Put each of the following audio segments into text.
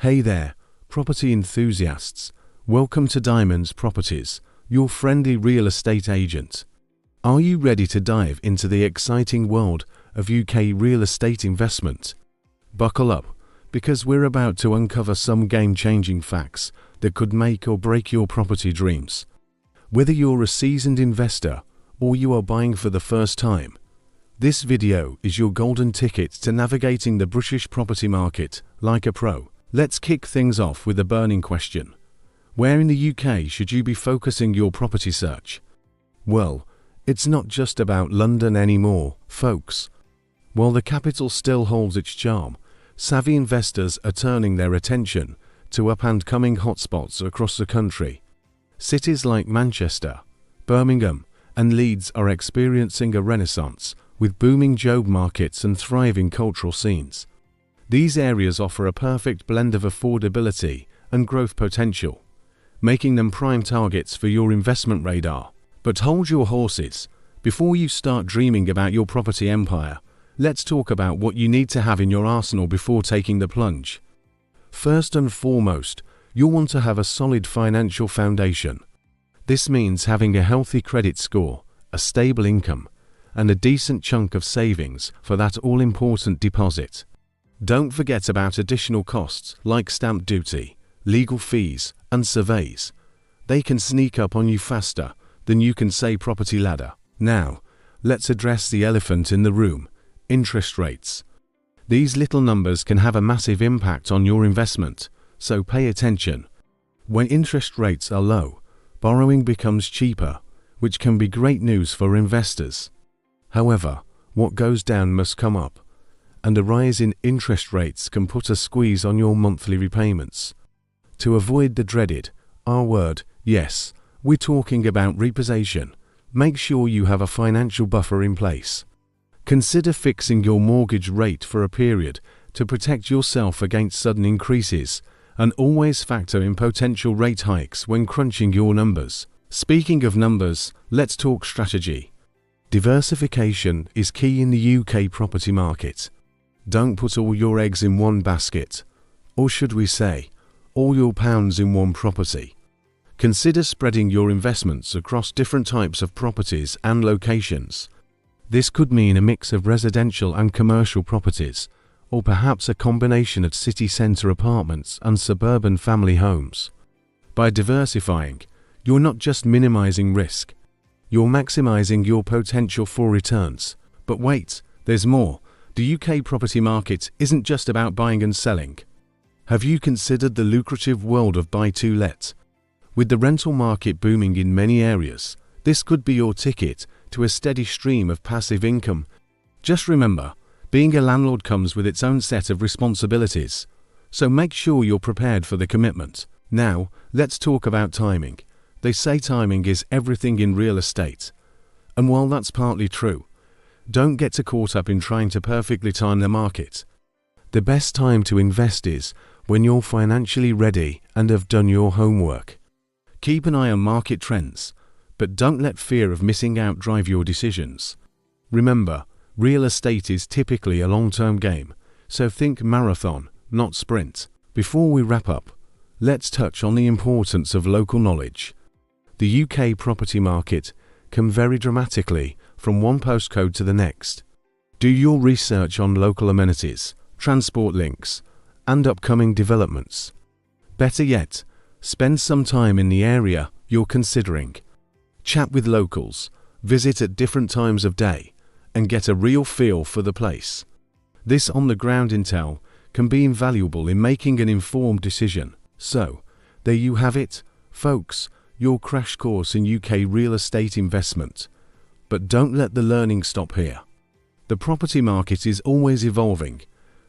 Hey there, property enthusiasts. Welcome to Diamondz Properties, your friendly real estate agent. Are you ready to dive into the exciting world of UK real estate investment? Buckle up, because we're about to uncover some game-changing facts that could make or break your property dreams. Whether you're a seasoned investor or you are buying for the first time, this video is your golden ticket to navigating the British property market like a pro. Let's kick things off with a burning question. Where in the UK should you be focusing your property search? Well, it's not just about London anymore, folks. While the capital still holds its charm, savvy investors are turning their attention to up-and-coming hotspots across the country. Cities like Manchester, Birmingham, and Leeds are experiencing a renaissance with booming job markets and thriving cultural scenes. These areas offer a perfect blend of affordability and growth potential, making them prime targets for your investment radar. But hold your horses. Before you start dreaming about your property empire, let's talk about what you need to have in your arsenal before taking the plunge. First and foremost, you'll want to have a solid financial foundation. This means having a healthy credit score, a stable income, and a decent chunk of savings for that all-important deposit. Don't forget about additional costs like stamp duty, legal fees, and surveys. They can sneak up on you faster than you can say property ladder. Now, let's address the elephant in the room: interest rates. These little numbers can have a massive impact on your investment, so pay attention. When interest rates are low, borrowing becomes cheaper, which can be great news for investors. However, what goes down must come up, and a rise in interest rates can put a squeeze on your monthly repayments. To avoid the dreaded R word, yes, we're talking about repossession. Make sure you have a financial buffer in place. Consider fixing your mortgage rate for a period to protect yourself against sudden increases, and always factor in potential rate hikes when crunching your numbers. Speaking of numbers, let's talk strategy. Diversification is key in the UK property market. Don't put all your eggs in one basket, or should we say, all your pounds in one property. Consider spreading your investments across different types of properties and locations. This could mean a mix of residential and commercial properties, or perhaps a combination of city centre apartments and suburban family homes. By diversifying, you're not just minimizing risk, you're maximizing your potential for returns. But wait, there's more. The UK property market isn't just about buying and selling. Have you considered the lucrative world of buy-to-let? With the rental market booming in many areas, this could be your ticket to a steady stream of passive income. Just remember, being a landlord comes with its own set of responsibilities, so make sure you're prepared for the commitment. Now, let's talk about timing. They say timing is everything in real estate. And while that's partly true, don't get too caught up in trying to perfectly time the market. The best time to invest is when you're financially ready and have done your homework. Keep an eye on market trends, but don't let fear of missing out drive your decisions. Remember, real estate is typically a long-term game, so think marathon, not sprint. Before we wrap up, let's touch on the importance of local knowledge. The UK property market can vary dramatically from one postcode to the next. Do your research on local amenities, transport links, and upcoming developments. Better yet, spend some time in the area you're considering. Chat with locals, visit at different times of day, and get a real feel for the place. This on-the-ground intel can be invaluable in making an informed decision. So, there you have it, folks, your crash course in UK real estate investment. But don't let the learning stop here. The property market is always evolving,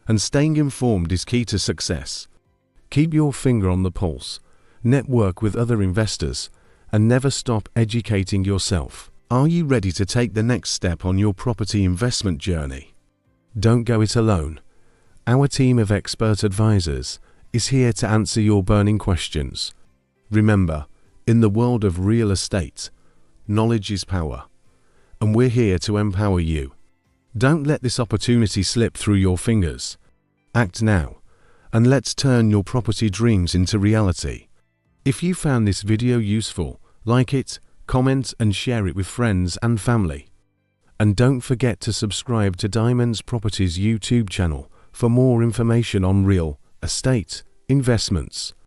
and staying informed is key to success. Keep your finger on the pulse, network with other investors, and never stop educating yourself. Are you ready to take the next step on your property investment journey? Don't go it alone. Our team of expert advisors is here to answer your burning questions. Remember, in the world of real estate, knowledge is power, and we're here to empower you. Don't let this opportunity slip through your fingers. Act now, and let's turn your property dreams into reality. If you found this video useful, like it, comment and share it with friends and family. And don't forget to subscribe to Diamondz Properties YouTube channel for more information on real estate investments.